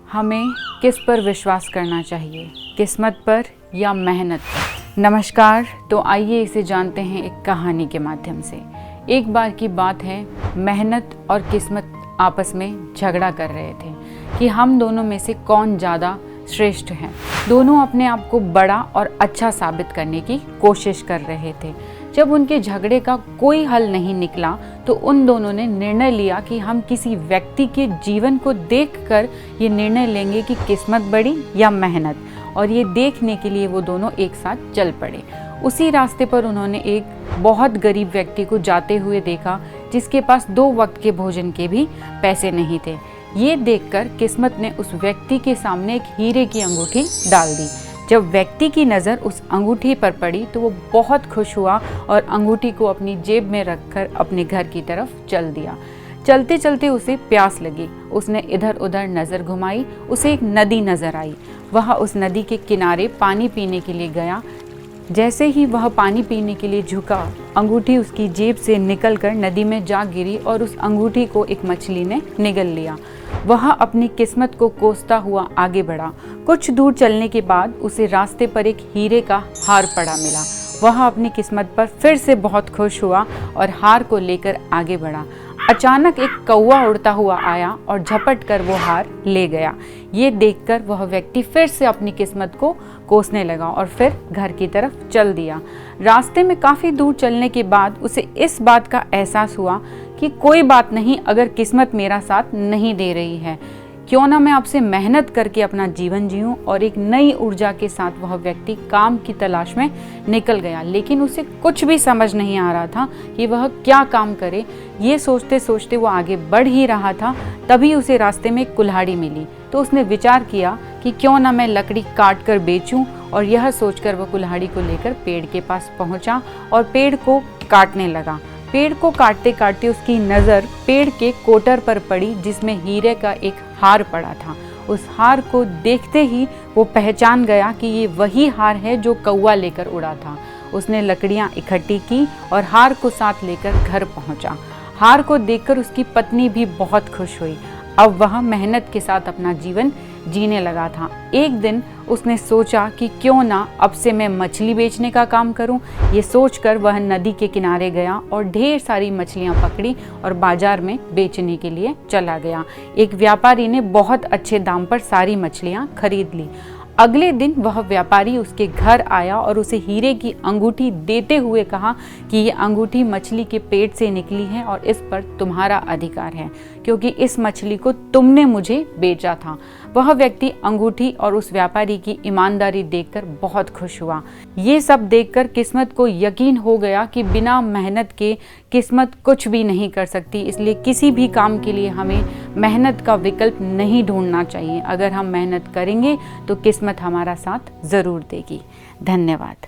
हमें किस पर विश्वास करना चाहिए, किस्मत पर या मेहनत पर? नमस्कार। तो आइए इसे जानते हैं एक कहानी के माध्यम से। एक बार की बात है, मेहनत और किस्मत आपस में झगड़ा कर रहे थे कि हम दोनों में से कौन ज़्यादा श्रेष्ठ है। दोनों अपने आप को बड़ा और अच्छा साबित करने की कोशिश कर रहे थे। जब उनके झगड़े का कोई हल नहीं निकला तो उन दोनों ने निर्णय लिया कि हम किसी व्यक्ति के जीवन को देखकर ये निर्णय लेंगे कि किस्मत बड़ी या मेहनत, और ये देखने के लिए वो दोनों एक साथ चल पड़े। उसी रास्ते पर उन्होंने एक बहुत गरीब व्यक्ति को जाते हुए देखा जिसके पास 2 वक्त के भोजन के भी पैसे नहीं थे। ये देखकर किस्मत ने उस व्यक्ति के सामने एक हीरे की अंगूठी डाल दी। जब व्यक्ति की नज़र उस अंगूठी पर पड़ी तो वो बहुत खुश हुआ और अंगूठी को अपनी जेब में रखकर अपने घर की तरफ चल दिया। चलते चलते उसे प्यास लगी। उसने इधर उधर नज़र घुमाई। उसे एक नदी नज़र आई। वह उस नदी के किनारे पानी पीने के लिए गया। जैसे ही वह पानी पीने के लिए झुका, अंगूठी उसकी जेब से निकलकर नदी में जा गिरी और उस अंगूठी को एक मछली ने निगल लिया। वह अपनी किस्मत को कोसता हुआ आगे बढ़ा। कुछ दूर चलने के बाद उसे रास्ते पर एक हीरे का हार पड़ा मिला। वह अपनी किस्मत पर फिर से बहुत खुश हुआ और हार को लेकर आगे बढ़ा। अचानक एक कौवा उड़ता हुआ आया और झपट कर वो हार ले गया। ये देखकर वह व्यक्ति फिर से अपनी किस्मत को कोसने लगा और फिर घर की तरफ चल दिया। रास्ते में काफ़ी दूर चलने के बाद उसे इस बात का एहसास हुआ कि कोई बात नहीं, अगर किस्मत मेरा साथ नहीं दे रही है, क्यों ना मैं आपसे मेहनत करके अपना जीवन जीऊँ। और एक नई ऊर्जा के साथ वह व्यक्ति काम की तलाश में निकल गया। लेकिन उसे कुछ भी समझ नहीं आ रहा था कि वह क्या काम करे। ये सोचते सोचते वो आगे बढ़ ही रहा था, तभी उसे रास्ते में एक कुल्हाड़ी मिली। तो उसने विचार किया कि क्यों ना मैं लकड़ी काट कर बेचूं, और यह सोचकर वह कुल्हाड़ी को लेकर पेड़ के पास पहुंचा और पेड़ को काटने लगा। पेड़ को काटते काटते उसकी नज़र पेड़ के कोटर पर पड़ी जिसमें हीरे का एक हार पड़ा था। उस हार को देखते ही वो पहचान गया कि ये वही हार है जो कौवा लेकर उड़ा था। उसने लकड़ियाँ इकट्ठी की और हार को साथ लेकर घर पहुंचा। हार को देखकर उसकी पत्नी भी बहुत खुश हुई। अब वह मेहनत के साथ अपना जीवन जीने लगा था। एक दिन उसने सोचा कि क्यों ना अब से मैं मछली बेचने का काम करूं। ये सोचकर वह नदी के किनारे गया और ढेर सारी मछलियां पकड़ी और बाजार में बेचने के लिए चला गया। एक व्यापारी ने बहुत अच्छे दाम पर सारी मछलियां खरीद ली। अगले दिन वह व्यापारी उसके घर आया और उसे हीरे की अंगूठी देते हुए कहा कि ये अंगूठी मछली के पेट से निकली है और इस पर तुम्हारा अधिकार है, क्योंकि इस मछली को तुमने मुझे बेचा था। वह व्यक्ति अंगूठी और उस व्यापारी की ईमानदारी देखकर बहुत खुश हुआ। ये सब देखकर किस्मत को यकीन हो गया कि बिना मेहनत के किस्मत कुछ भी नहीं कर सकती। इसलिए किसी भी काम के लिए हमें मेहनत का विकल्प नहीं ढूंढना चाहिए। अगर हम मेहनत करेंगे तो किस्मत हमारा साथ ज़रूर देगी। धन्यवाद।